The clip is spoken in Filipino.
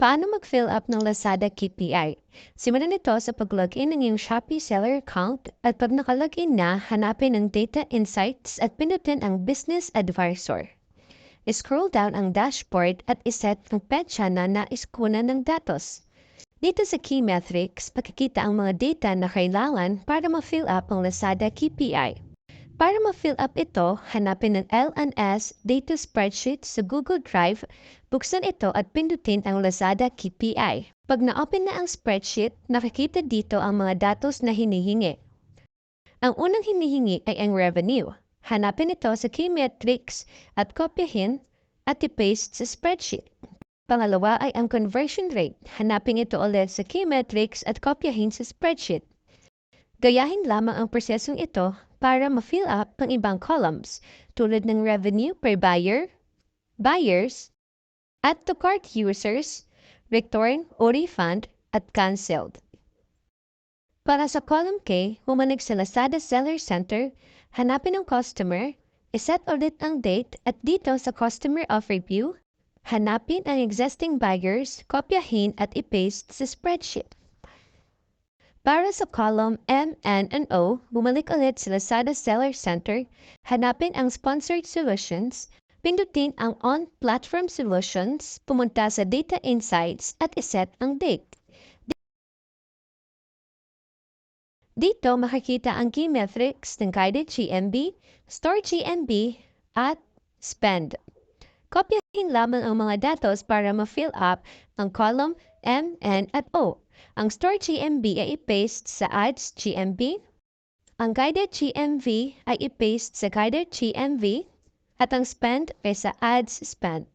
Paano mag-fill up ng Lazada KPI? Simulan nito sa pag-login ng iyong Shopee seller account at pag nakalogin na, hanapin ang Data Insights at pindutin ang Business Advisor. Scroll down ang dashboard at iset ang petsa na nais kunan ng datos. Dito sa Key Metrics, pakikita ang mga data na kailangan para ma-fill up ang Lazada KPI. Para ma-fill up ito, hanapin ang LNS Data Spreadsheet sa Google Drive, buksan ito at pindutin ang Lazada KPI. Pag na-open na ang spreadsheet, nakikita dito ang mga datos na hinihingi. Ang unang hinihingi ay ang revenue. Hanapin ito sa Key Metrics at kopyahin at i-paste sa spreadsheet. Pangalawa ay ang conversion rate. Hanapin ito ulit sa Key Metrics at kopyahin sa spreadsheet. Gayahin lamang ang prosesong ito para ma-fill up ang ibang columns tulad ng revenue per buyer, buyers, add to cart users, return o refund, at canceled. Para sa column K, humanig sa Lazada Seller Center, hanapin ang customer, iset ulit ang date at dito sa Customer Offer View, hanapin ang existing buyers, kopyahin at i-paste sa spreadsheet. Para sa column M, N, and O, bumalik ulit sa Lazada Seller Center, hanapin ang Sponsored Solutions, pindutin ang On-Platform Solutions, pumunta sa Data Insights at iset ang date. Dito makikita ang key metrics ng Guided GMV, Store GMV, at Spend. Kopyahin lamang ang mga datos para ma-fill up ang column M, N, at O. Ang Store GMV ay i-paste sa Ads GMV, ang Guided GMV ay i-paste sa Guided GMV, at ang Spend ay sa Ads Spend.